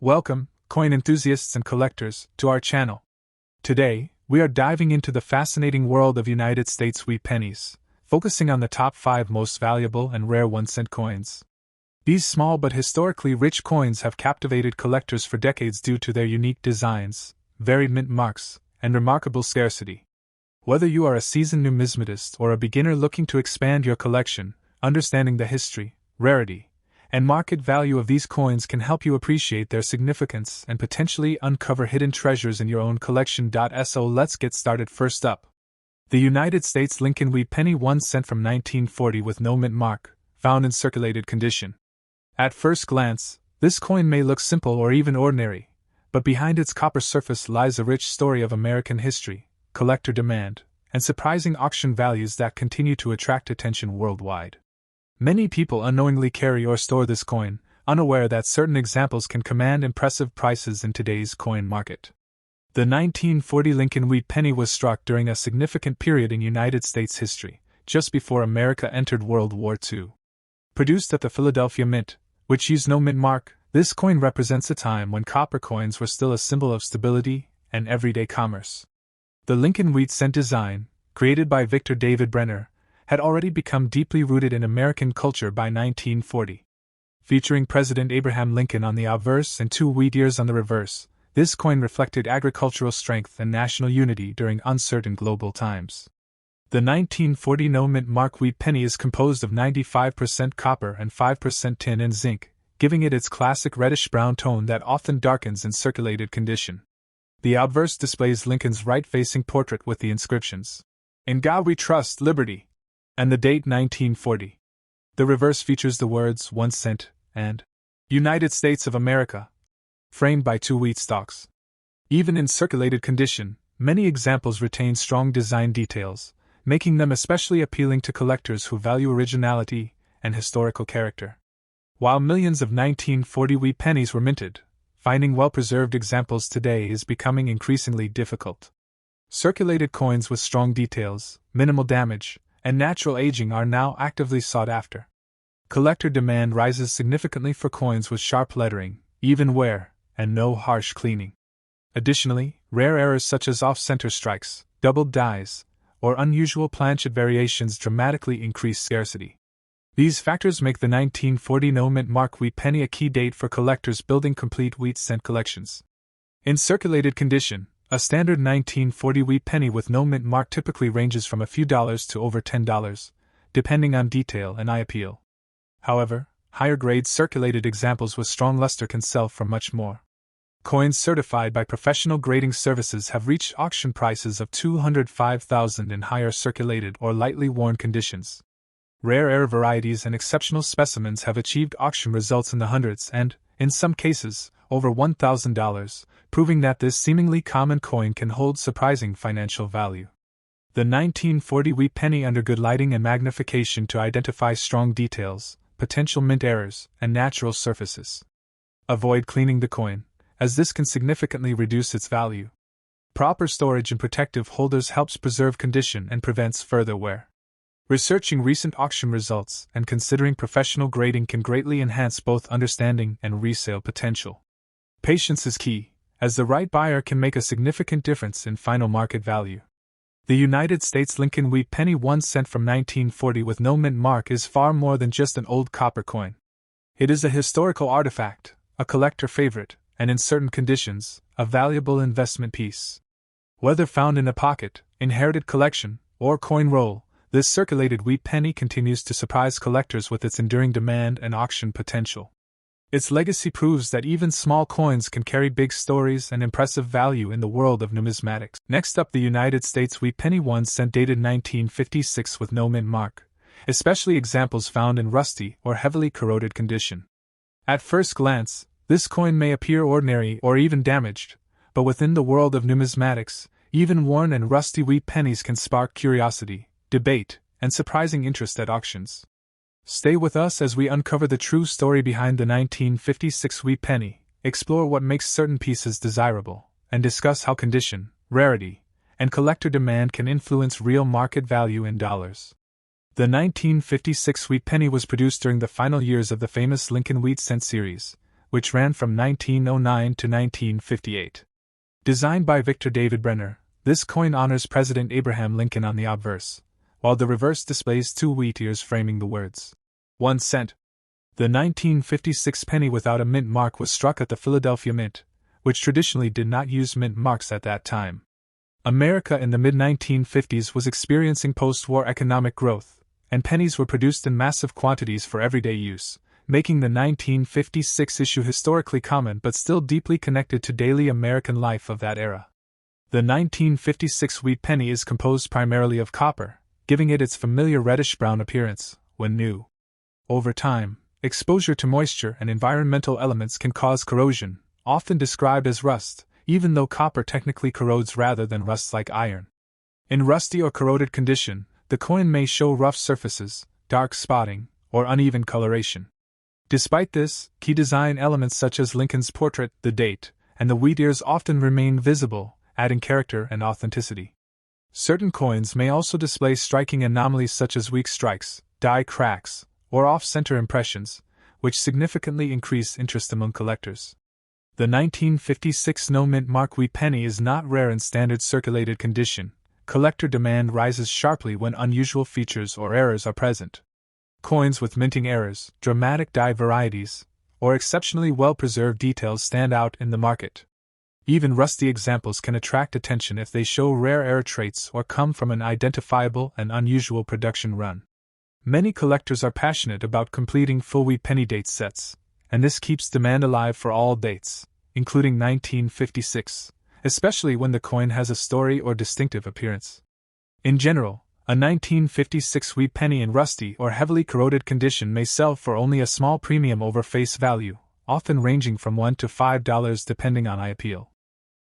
Welcome, coin enthusiasts and collectors, to our channel. Today, we are diving into the fascinating world of United States wheat pennies, focusing on the top 5 most valuable and rare 1-cent coins. These small but historically rich coins have captivated collectors for decades due to their unique designs, varied mint marks, and remarkable scarcity. Whether you are a seasoned numismatist or a beginner looking to expand your collection, understanding the history, rarity, and market value of these coins can help you appreciate their significance and potentially uncover hidden treasures in your own collection. So let's get started. First up, the United States Lincoln Wheat Penny 1 cent from 1940 with no mint mark, found in circulated condition. At first glance, this coin may look simple or even ordinary, but behind its copper surface lies a rich story of American history, collector demand, and surprising auction values that continue to attract attention worldwide. Many people unknowingly carry or store this coin, unaware that certain examples can command impressive prices in today's coin market. The 1940 Lincoln Wheat Penny was struck during a significant period in United States history, just before America entered World War II. Produced at the Philadelphia Mint, which used no mint mark, this coin represents a time when copper coins were still a symbol of stability and everyday commerce. The Lincoln Wheat Cent design, created by Victor David Brenner, had already become deeply rooted in American culture by 1940. Featuring President Abraham Lincoln on the obverse and 2 wheat ears on the reverse, this coin reflected agricultural strength and national unity during uncertain global times. The 1940 no mint mark wheat penny is composed of 95% copper and 5% tin and zinc, giving it its classic reddish-brown tone that often darkens in circulated condition. The obverse displays Lincoln's right-facing portrait with the inscriptions, "In God We Trust, Liberty," and the date 1940. The reverse features the words 1 cent and United States of America, framed by 2 wheat stalks. Even in circulated condition, many examples retain strong design details, making them especially appealing to collectors who value originality and historical character. While millions of 1940 wheat pennies were minted, finding well-preserved examples today is becoming increasingly difficult. Circulated coins with strong details, minimal damage, and natural aging are now actively sought after. Collector demand rises significantly for coins with sharp lettering, even wear, and no harsh cleaning. Additionally, rare errors such as off-center strikes, doubled dies, or unusual planchet variations dramatically increase scarcity. These factors make the 1940 no mint mark wheat penny a key date for collectors building complete wheat cent collections. In circulated condition, a standard 1940 wheat penny with no mint mark typically ranges from a few dollars to over $10, depending on detail and eye appeal. However, higher-grade circulated examples with strong luster can sell for much more. Coins certified by professional grading services have reached auction prices of $205,000 in higher circulated or lightly worn conditions. Rare air varieties and exceptional specimens have achieved auction results in the hundreds and, in some cases, over $1,000, proving that this seemingly common coin can hold surprising financial value. The 1940 wheat penny under good lighting and magnification to identify strong details, potential mint errors, and natural surfaces. Avoid cleaning the coin, as this can significantly reduce its value. Proper storage in protective holders helps preserve condition and prevents further wear. Researching recent auction results and considering professional grading can greatly enhance both understanding and resale potential. Patience is key, as the right buyer can make a significant difference in final market value. The United States Lincoln Wheat Penny 1 cent from 1940 with no mint mark is far more than just an old copper coin. It is a historical artifact, a collector favorite, and in certain conditions, a valuable investment piece. Whether found in a pocket, inherited collection, or coin roll, this circulated wheat penny continues to surprise collectors with its enduring demand and auction potential. Its legacy proves that even small coins can carry big stories and impressive value in the world of numismatics. Next up, the United States Wheat Penny 1 cent dated 1956 with no mint mark, especially examples found in rusty or heavily corroded condition. At first glance, this coin may appear ordinary or even damaged, but within the world of numismatics, even worn and rusty wheat pennies can spark curiosity, debate, and surprising interest at auctions. Stay with us as we uncover the true story behind the 1956 wheat penny, explore what makes certain pieces desirable, and discuss how condition, rarity, and collector demand can influence real market value in dollars. The 1956 wheat penny was produced during the final years of the famous Lincoln Wheat Cent series, which ran from 1909 to 1958. Designed by Victor David Brenner, this coin honors President Abraham Lincoln on the obverse, while the reverse displays two wheat ears framing the words 1 cent. The 1956 penny without a mint mark was struck at the Philadelphia Mint, which traditionally did not use mint marks at that time. America in the mid-1950s was experiencing post-war economic growth, and pennies were produced in massive quantities for everyday use, making the 1956 issue historically common but still deeply connected to daily American life of that era. The 1956 wheat penny is composed primarily of copper, giving it its familiar reddish-brown appearance when new. Over time, exposure to moisture and environmental elements can cause corrosion, often described as rust, even though copper technically corrodes rather than rusts like iron. In rusty or corroded condition, the coin may show rough surfaces, dark spotting, or uneven coloration. Despite this, key design elements such as Lincoln's portrait, the date, and the wheat ears often remain visible, adding character and authenticity. Certain coins may also display striking anomalies such as weak strikes, die cracks, or off-center impressions, which significantly increase interest among collectors. The 1956 no-mint mark wheat penny is not rare in standard circulated condition. Collector demand rises sharply when unusual features or errors are present. Coins with minting errors, dramatic die varieties, or exceptionally well-preserved details stand out in the market. Even rusty examples can attract attention if they show rare error traits or come from an identifiable and unusual production run. Many collectors are passionate about completing full wheat penny date sets, and this keeps demand alive for all dates, including 1956, especially when the coin has a story or distinctive appearance. In general, a 1956 wheat penny in rusty or heavily corroded condition may sell for only a small premium over face value, often ranging from $1 to $5 depending on eye appeal.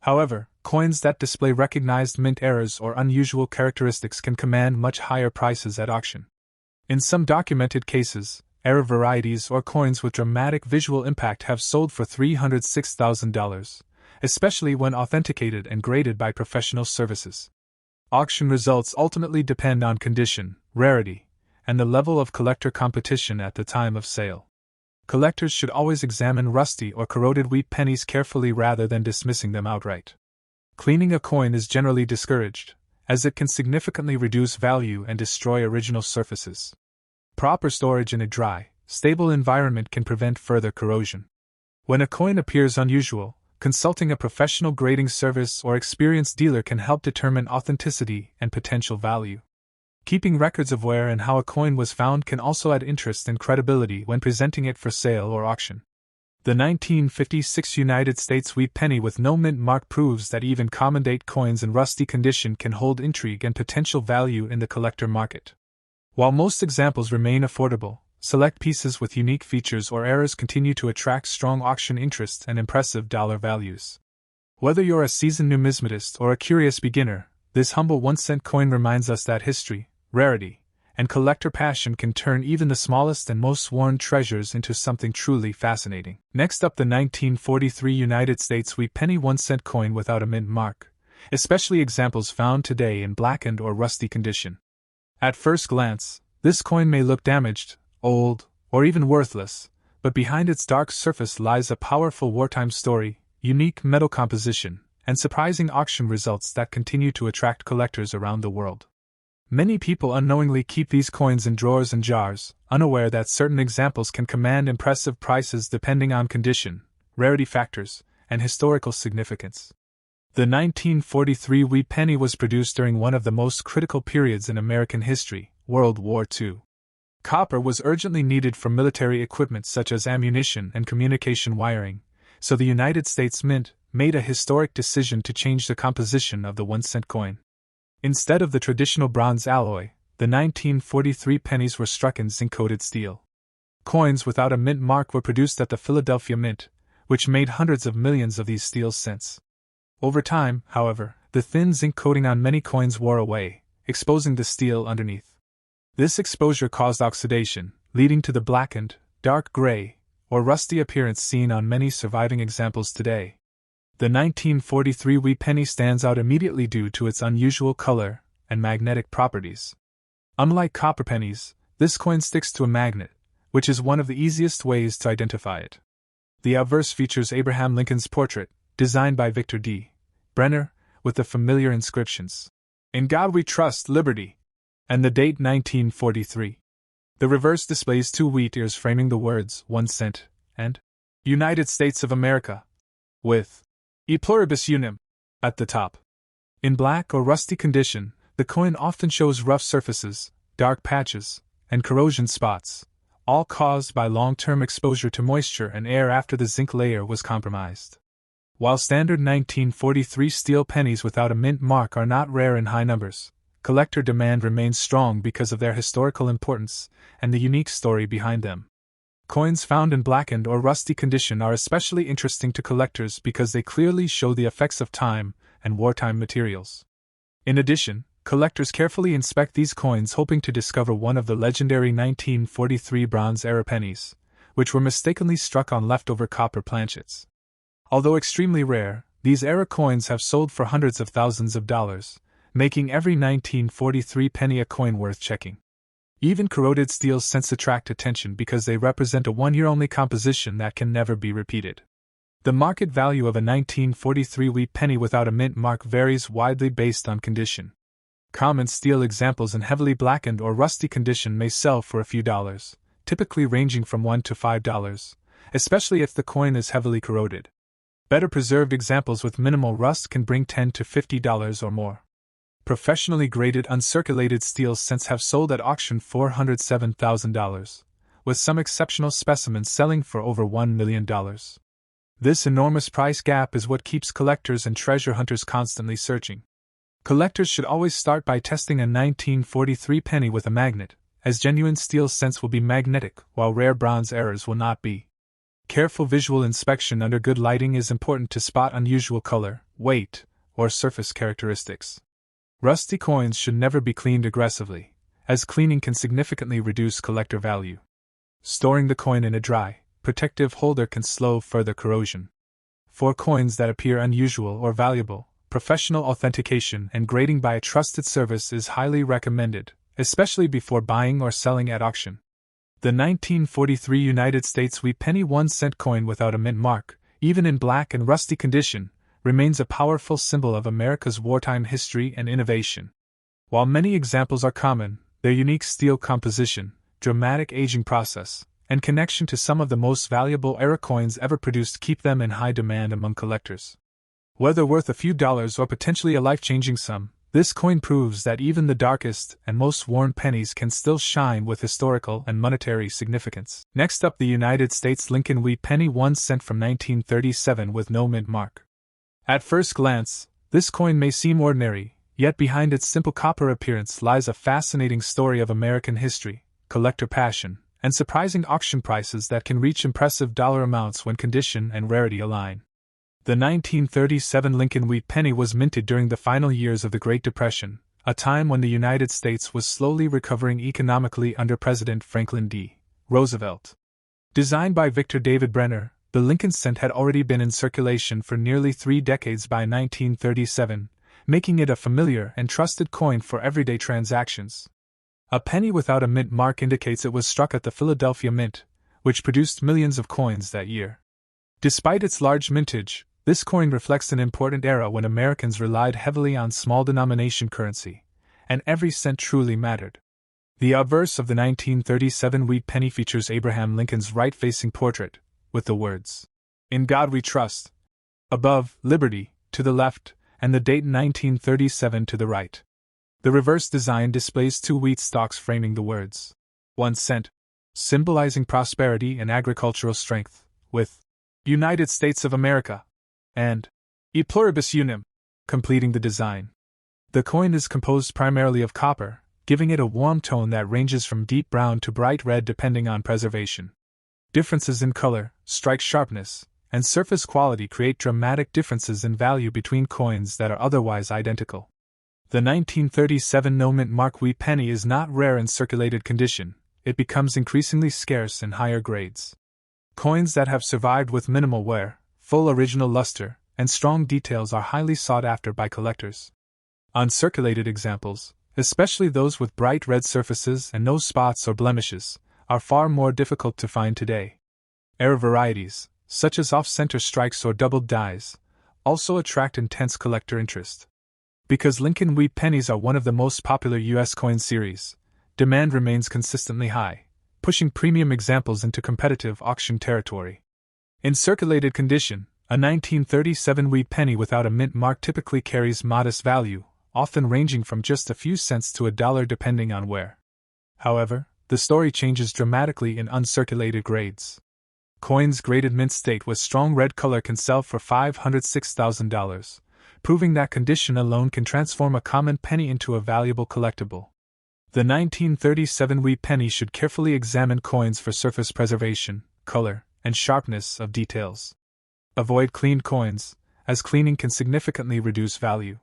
However, coins that display recognized mint errors or unusual characteristics can command much higher prices at auction. In some documented cases, error varieties or coins with dramatic visual impact have sold for $306,000, especially when authenticated and graded by professional services. Auction results ultimately depend on condition, rarity, and the level of collector competition at the time of sale. Collectors should always examine rusty or corroded wheat pennies carefully rather than dismissing them outright. Cleaning a coin is generally discouraged, as it can significantly reduce value and destroy original surfaces. Proper storage in a dry, stable environment can prevent further corrosion. When a coin appears unusual, consulting a professional grading service or experienced dealer can help determine authenticity and potential value. Keeping records of where and how a coin was found can also add interest and credibility when presenting it for sale or auction. The 1956 United States wheat penny with no mint mark proves that even common date coins in rusty condition can hold intrigue and potential value in the collector market. While most examples remain affordable, select pieces with unique features or errors continue to attract strong auction interest and impressive dollar values. Whether you're a seasoned numismatist or a curious beginner, this humble 1-cent coin reminds us that history, rarity, and collector passion can turn even the smallest and most worn treasures into something truly fascinating. Next up, the 1943 United States wheat penny 1-cent coin without a mint mark, especially examples found today in blackened or rusty condition. At first glance, this coin may look damaged, old, or even worthless, but behind its dark surface lies a powerful wartime story, unique metal composition, and surprising auction results that continue to attract collectors around the world. Many people unknowingly keep these coins in drawers and jars, unaware that certain examples can command impressive prices depending on condition, rarity factors, and historical significance. The 1943 wheat penny was produced during one of the most critical periods in American history, World War II. Copper was urgently needed for military equipment such as ammunition and communication wiring, so the United States Mint made a historic decision to change the composition of the 1-cent coin. Instead of the traditional bronze alloy, the 1943 pennies were struck in zinc-coated steel. Coins without a mint mark were produced at the Philadelphia Mint, which made hundreds of millions of these steel cents. Over time, however, the thin zinc coating on many coins wore away, exposing the steel underneath. This exposure caused oxidation, leading to the blackened, dark gray, or rusty appearance seen on many surviving examples today. The 1943 wheat penny stands out immediately due to its unusual color and magnetic properties. Unlike copper pennies, this coin sticks to a magnet, which is one of the easiest ways to identify it. The obverse features Abraham Lincoln's portrait, designed by Victor D. Brenner, with the familiar inscriptions, "In God We Trust, Liberty," and the date 1943. The reverse displays two wheat ears framing the words 1 cent and United States of America, with E pluribus unum at the top. In black or rusty condition, the coin often shows rough surfaces, dark patches, and corrosion spots, all caused by long-term exposure to moisture and air after the zinc layer was compromised. While standard 1943 steel pennies without a mint mark are not rare in high numbers, collector demand remains strong because of their historical importance and the unique story behind them. Coins found in blackened or rusty condition are especially interesting to collectors because they clearly show the effects of time and wartime materials. In addition, collectors carefully inspect these coins hoping to discover one of the legendary 1943 Bronze-era pennies, which were mistakenly struck on leftover copper planchets. Although extremely rare, these era coins have sold for hundreds of thousands of dollars, making every 1943 penny a coin worth checking. Even corroded steel scents attract attention because they represent a one-year-only composition that can never be repeated. The market value of a 1943 wheat penny without a mint mark varies widely based on condition. Common steel examples in heavily blackened or rusty condition may sell for a few dollars, typically ranging from $1 to $5, especially if the coin is heavily corroded. Better preserved examples with minimal rust can bring $10 to $50 or more. Professionally graded uncirculated steel cents have sold at auction $407,000, with some exceptional specimens selling for over $1 million. This enormous price gap is what keeps collectors and treasure hunters constantly searching. Collectors should always start by testing a 1943 penny with a magnet, as genuine steel cents will be magnetic while rare bronze errors will not be. Careful visual inspection under good lighting is important to spot unusual color, weight, or surface characteristics. Rusty coins should never be cleaned aggressively, as cleaning can significantly reduce collector value. Storing the coin in a dry, protective holder can slow further corrosion. For coins that appear unusual or valuable, professional authentication and grading by a trusted service is highly recommended, especially before buying or selling at auction. The 1943 United States wheat penny 1 cent coin without a mint mark, even in black and rusty condition, remains a powerful symbol of America's wartime history and innovation. While many examples are common, their unique steel composition, dramatic aging process, and connection to some of the most valuable era coins ever produced keep them in high demand among collectors. Whether worth a few dollars or potentially a life-changing sum, this coin proves that even the darkest and most worn pennies can still shine with historical and monetary significance. Next up, the United States Lincoln wheat penny 1 cent from 1937 with no mint mark. At first glance, this coin may seem ordinary, yet behind its simple copper appearance lies a fascinating story of American history, collector passion, and surprising auction prices that can reach impressive dollar amounts when condition and rarity align. The 1937 Lincoln wheat penny was minted during the final years of the Great Depression, a time when the United States was slowly recovering economically under President Franklin D. Roosevelt. Designed by Victor David Brenner, the Lincoln cent had already been in circulation for nearly 3 decades by 1937, making it a familiar and trusted coin for everyday transactions. A penny without a mint mark indicates it was struck at the Philadelphia Mint, which produced millions of coins that year. Despite its large mintage, this coin reflects an important era when Americans relied heavily on small-denomination currency, and every cent truly mattered. The obverse of the 1937 wheat penny features Abraham Lincoln's right-facing portrait, with the words, "In God We Trust," above, "Liberty," to the left, and the date 1937 to the right. The reverse design displays 2 wheat stalks framing the words, 1 cent, symbolizing prosperity and agricultural strength, with United States of America, and E pluribus unum, completing the design. The coin is composed primarily of copper, giving it a warm tone that ranges from deep brown to bright red depending on preservation. Differences in color, strike sharpness, and surface quality create dramatic differences in value between coins that are otherwise identical. The 1937 no mint mark wheat penny is not rare in circulated condition, it becomes increasingly scarce in higher grades. Coins that have survived with minimal wear, full original luster, and strong details are highly sought after by collectors. Uncirculated examples, especially those with bright red surfaces and no spots or blemishes, are far more difficult to find today. Era varieties, such as off-center strikes or doubled dies, also attract intense collector interest. Because Lincoln wheat pennies are one of the most popular U.S. coin series, demand remains consistently high, pushing premium examples into competitive auction territory. In circulated condition, a 1937 wheat penny without a mint mark typically carries modest value, often ranging from just a few cents to $1 depending on where. However, the story changes dramatically in uncirculated grades. Coins graded mint state with strong red color can sell for $506,000, proving that condition alone can transform a common penny into a valuable collectible. The 1937 wheat penny should carefully examine coins for surface preservation, color, and sharpness of details. Avoid cleaned coins, as cleaning can significantly reduce value.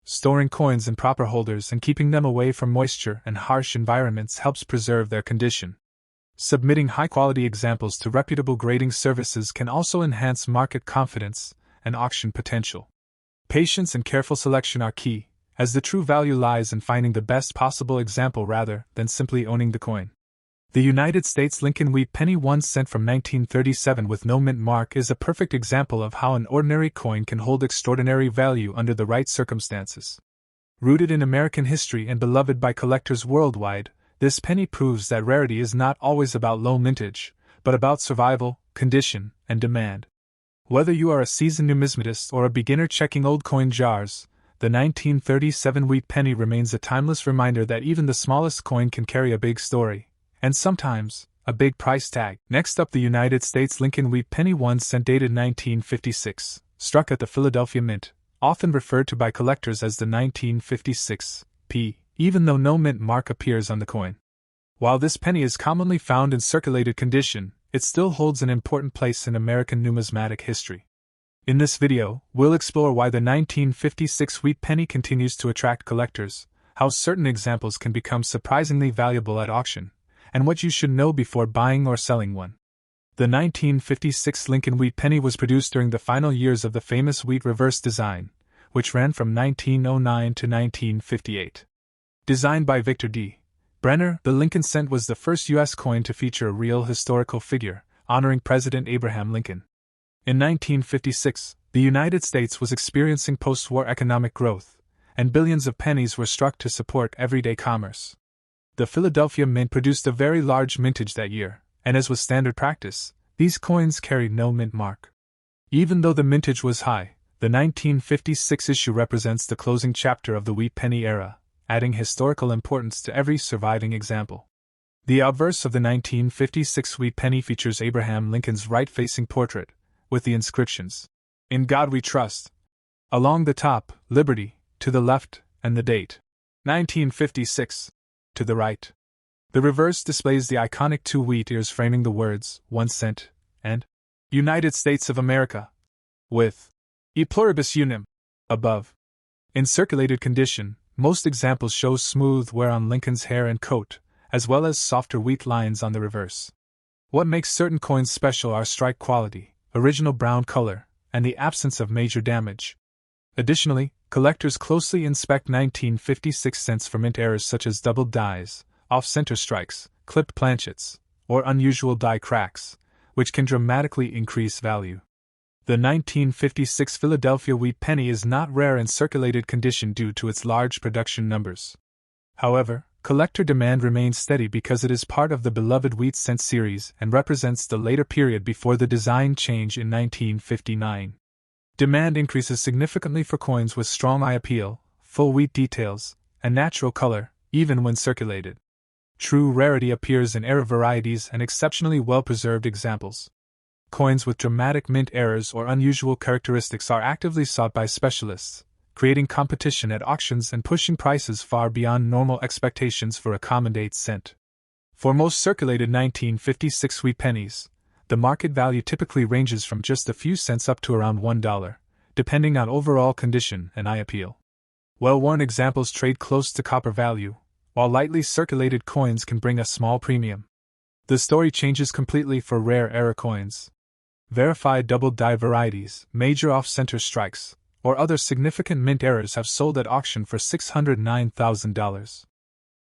Storing coins in proper holders and keeping them away from moisture and harsh environments helps preserve their condition. Submitting high-quality examples to reputable grading services can also enhance market confidence and auction potential. Patience and careful selection are key, as the true value lies in finding the best possible example rather than simply owning the coin. The United States Lincoln wheat penny 1 cent from 1937 with no mint mark is a perfect example of how an ordinary coin can hold extraordinary value under the right circumstances. Rooted in American history and beloved by collectors worldwide, this penny proves that rarity is not always about low mintage, but about survival, condition, and demand. Whether you are a seasoned numismatist or a beginner checking old coin jars, the 1937 wheat penny remains a timeless reminder that even the smallest coin can carry a big story, and sometimes, a big price tag. Next up, the United States Lincoln wheat penny 1 cent dated 1956, struck at the Philadelphia Mint, often referred to by collectors as the 1956 P, even though no mint mark appears on the coin. While this penny is commonly found in circulated condition, it still holds an important place in American numismatic history. In this video, we'll explore why the 1956 wheat penny continues to attract collectors, how certain examples can become surprisingly valuable at auction, and what you should know before buying or selling one. The 1956 Lincoln wheat penny was produced during the final years of the famous wheat reverse design, which ran from 1909 to 1958. Designed by Victor D. Brenner, the Lincoln cent was the first U.S. coin to feature a real historical figure, honoring President Abraham Lincoln. In 1956, the United States was experiencing post-war economic growth, and billions of pennies were struck to support everyday commerce. The Philadelphia Mint produced a very large mintage that year, and as was standard practice, these coins carried no mint mark. Even though the mintage was high, the 1956 issue represents the closing chapter of the wheat penny era, adding historical importance to every surviving example. The obverse of the 1956 wheat penny features Abraham Lincoln's right-facing portrait, with the inscriptions, "In God We Trust." Along the top, Liberty, to the left, and the date, 1956, to the right. The reverse displays the iconic two wheat ears framing the words, 1 cent, and United States of America, with E pluribus unum above. In circulated condition, most examples show smooth wear on Lincoln's hair and coat, as well as softer wheat lines on the reverse. What makes certain coins special are strike quality, original brown color, and the absence of major damage. Additionally, collectors closely inspect 1956 cents for mint errors such as doubled dies, off-center strikes, clipped planchets, or unusual die cracks, which can dramatically increase value. The 1956 Philadelphia wheat penny is not rare in circulated condition due to its large production numbers. However, collector demand remains steady because it is part of the beloved wheat cent series and represents the later period before the design change in 1959. Demand increases significantly for coins with strong eye appeal, full wheat details, and natural color, even when circulated. True rarity appears in error varieties and exceptionally well-preserved examples. Coins with dramatic mint errors or unusual characteristics are actively sought by specialists, creating competition at auctions and pushing prices far beyond normal expectations for a common 8 cent. For most circulated 1956 wheat pennies, the market value typically ranges from just a few cents up to around $1, depending on overall condition and eye appeal. Well-worn examples trade close to copper value, while lightly circulated coins can bring a small premium. The story changes completely for rare error coins. Verified double die varieties, major off-center strikes, or other significant mint errors have sold at auction for $609,000.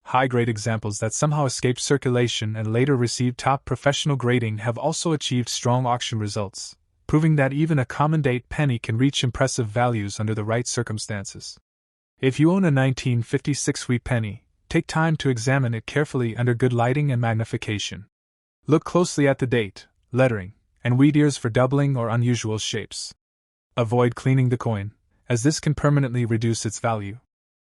High-grade examples that somehow escaped circulation and later received top professional grading have also achieved strong auction results, proving that even a common-date penny can reach impressive values under the right circumstances. If you own a 1956 wheat penny, take time to examine it carefully under good lighting and magnification. Look closely at the date, lettering, and wheat ears for doubling or unusual shapes. Avoid cleaning the coin, as this can permanently reduce its value.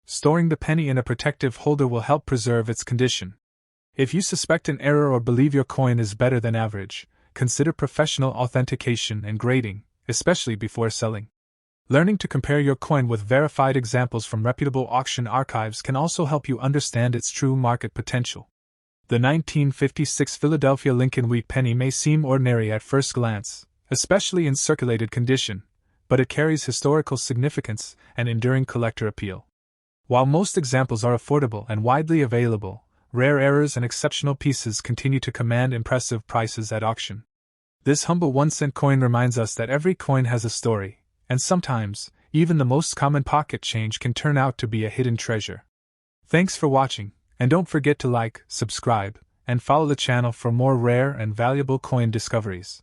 Storing the penny in a protective holder will help preserve its condition. If you suspect an error or believe your coin is better than average, consider professional authentication and grading, especially before selling. Learning to compare your coin with verified examples from reputable auction archives can also help you understand its true market potential. The 1956 Philadelphia Lincoln wheat penny may seem ordinary at first glance, especially in circulated condition, but it carries historical significance and enduring collector appeal. While most examples are affordable and widely available, rare errors and exceptional pieces continue to command impressive prices at auction. This humble 1-cent coin reminds us that every coin has a story, and sometimes, even the most common pocket change can turn out to be a hidden treasure. Thanks for watching, and don't forget to like, subscribe, and follow the channel for more rare and valuable coin discoveries.